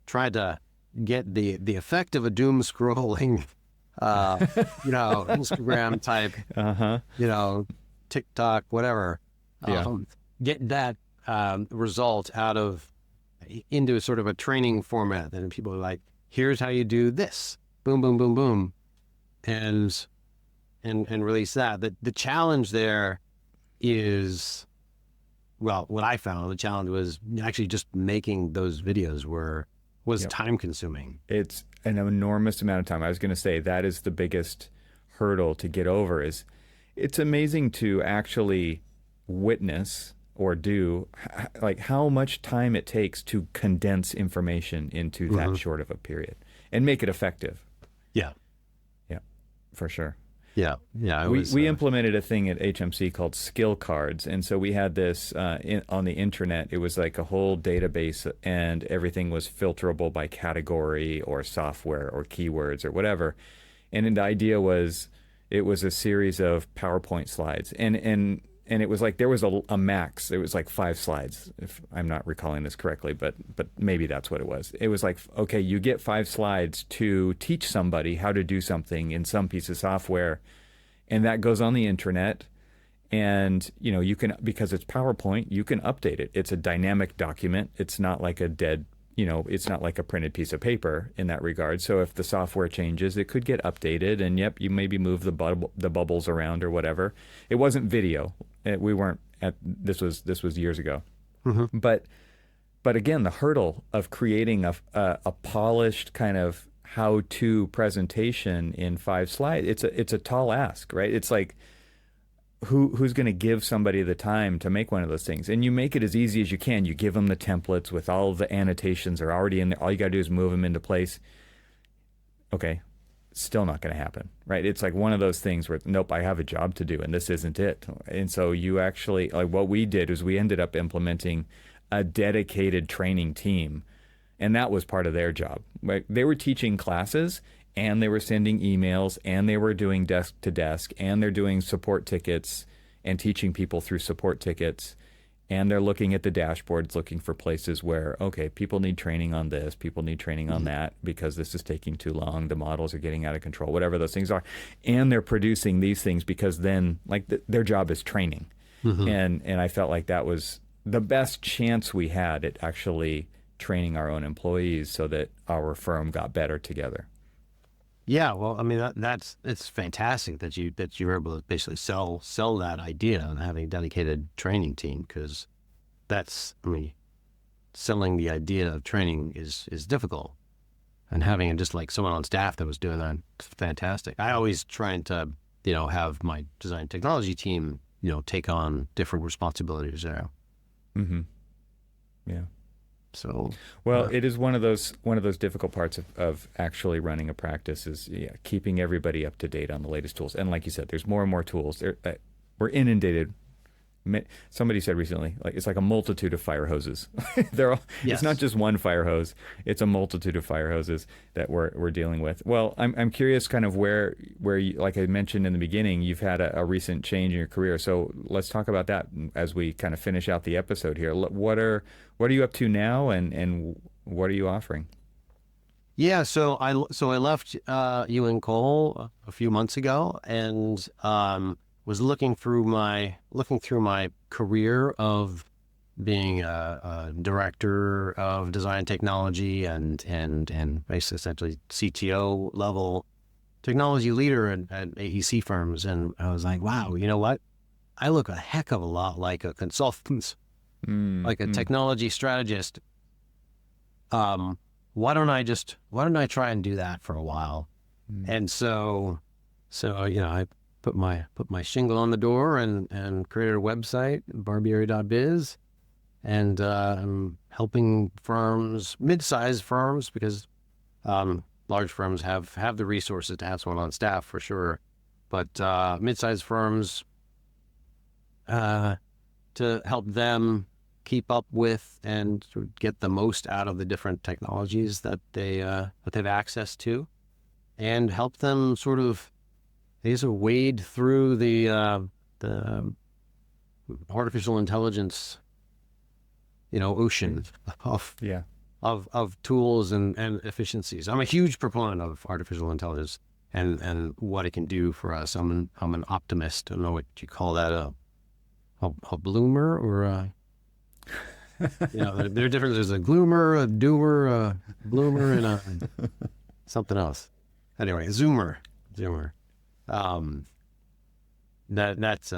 tried to get the effect of a doom scrolling, Instagram type, TikTok, whatever. Get that result into a sort of a training format. And people are like, here's how you do this. Boom, boom, boom, boom, and release that. The challenge there is, well, what I found, the challenge was actually just making those videos was time consuming. It's an enormous amount of time. I was going to say that is the biggest hurdle to get over. Is it's amazing to actually witness or do, like, how much time it takes to condense information into that short of a period and make it effective. Yeah, for sure. Yeah. We implemented a thing at HMC called skill cards. And so we had this on the intranet. It was like a whole database, and everything was filterable by category or software or keywords or whatever. And the idea was, it was a series of PowerPoint slides. And and it was like there was a max. It was like 5 slides, if I'm not recalling this correctly, but maybe that's what it was. It was like, okay, you get 5 slides to teach somebody how to do something in some piece of software, and that goes on the internet. And, you know, you can, because it's PowerPoint, you can update it. It's a dynamic document. It's not like a dead, you know, it's not like a printed piece of paper in that regard. So if the software changes, it could get updated, and yep, you maybe move the bubbles around or whatever. It wasn't video. We weren't at, this was years ago. Mm-hmm. But again, the hurdle of creating a polished kind of how-to presentation in 5 slides, it's a tall ask, right? It's like, who's going to give somebody the time to make one of those things? And you make it as easy as you can. You give them the templates with all of the annotations are already in there. All you got to do is move them into place. Okay, still not going to happen, right? It's like one of those things where, nope, I have a job to do, and this isn't it. And so you actually, like what we did is we ended up implementing a dedicated training team, and that was part of their job. Right? They were teaching classes, and they were sending emails, and they were doing desk to desk, and they're doing support tickets and teaching people through support tickets. And they're looking at the dashboards, looking for places where, okay, people need training on this, people need training on that because this is taking too long, the models are getting out of control, whatever those things are. And they're producing these things because then, like, their job is training. And I felt like that was the best chance we had at actually training our own employees so that our firm got better together. Yeah, well, I mean, it's fantastic that you were able to basically sell that idea and having a dedicated training team, because that's, I mean, selling the idea of training is difficult, and having just like someone on staff that was doing that is fantastic. I always trying to, you know, have my design technology team, you know, take on different responsibilities there. Mm-hmm. Yeah. So, well, it is one of those difficult parts of actually running a practice is keeping everybody up to date on the latest tools. And like you said, there's more and more tools. We're inundated. Somebody said recently, like it's like a multitude of fire hoses. They're all, yes. It's not just one fire hose; it's a multitude of fire hoses that we're dealing with. Well, I'm curious, kind of where you, like I mentioned in the beginning, you've had a recent change in your career. So let's talk about that as we kind of finish out the episode here. What are you up to now, and what are you offering? Yeah, so I left Ewing Cole a few months ago, and was looking through my career of being a director of design technology and basically essentially CTO level technology leader at AEC firms, and I was like, wow, you know what? I look a heck of a lot like a consultant, like a technology strategist. Why don't I try and do that for a while? And so you know, I put my shingle on the door and created a website, barbieri.biz, and I'm helping firms, mid-sized firms, because large firms have the resources to have someone on staff for sure, but mid-sized firms to help them keep up with and sort of get the most out of the different technologies that they have access to, and help them sort of wade through the artificial intelligence, you know, ocean of tools and efficiencies. I'm a huge proponent of artificial intelligence and what it can do for us. I'm an optimist. I don't know what you call that, a bloomer or a, you know, there are different. There's a gloomer, a doer, a bloomer, and a something else. Anyway, zoomer. That's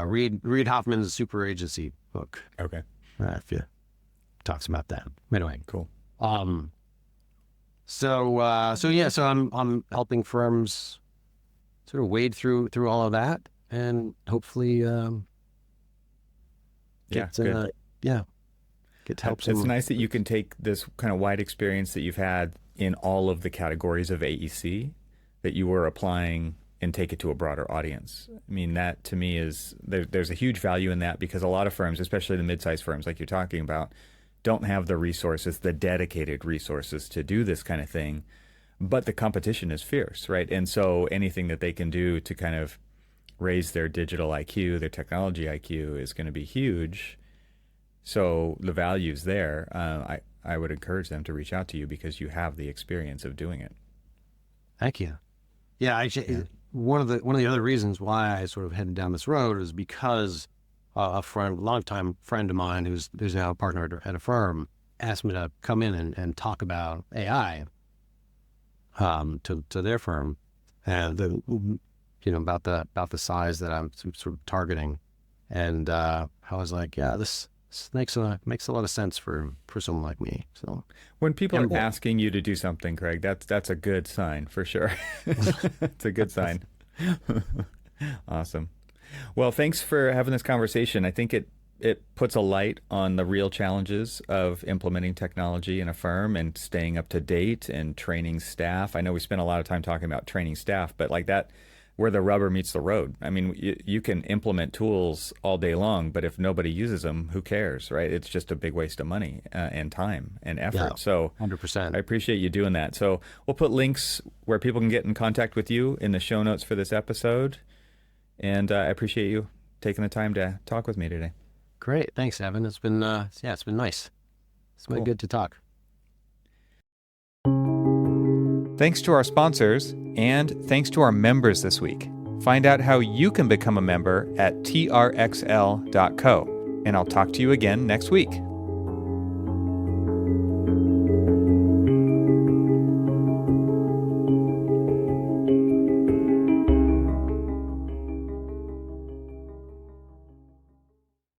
Reid Hoffman's Super Agency book. Okay. If you talks about that. Anyway, cool. So I'm helping firms sort of wade through all of that, and hopefully get to help some. It's nice that you can take this kind of wide experience that you've had in all of the categories of AEC that you were applying and take it to a broader audience. I mean, that to me is, there's a huge value in that, because a lot of firms, especially the mid-sized firms like you're talking about, don't have the resources, the dedicated resources to do this kind of thing, but the competition is fierce, right? And so anything that they can do to kind of raise their digital IQ, their technology IQ is going to be huge. So the value's there. I would encourage them to reach out to you because you have the experience of doing it. Thank you. Yeah, actually, one of the other reasons why I sort of headed down this road is because a longtime friend of mine who's now a partner at a firm asked me to come in and talk about AI to their firm, and about the size that I'm sort of targeting, and I was like, yeah, this makes a lot of sense for someone like me. So when people are asking you to do something, Craig, that's a good sign for sure. It's a good sign. Awesome. Well, thanks for having this conversation. I think it puts a light on the real challenges of implementing technology in a firm and staying up to date and training staff. I know we spent a lot of time talking about training staff, but like that, where the rubber meets the road. I mean, you can implement tools all day long, but if nobody uses them, who cares, right? It's just a big waste of money and time and effort. Yeah, so 100%. I appreciate you doing that. So we'll put links where people can get in contact with you in the show notes for this episode. And I appreciate you taking the time to talk with me today. Great. Thanks, Evan. It's been it's been nice. It's been good to talk. Thanks to our sponsors, and thanks to our members this week. Find out how you can become a member at trxl.co, and I'll talk to you again next week.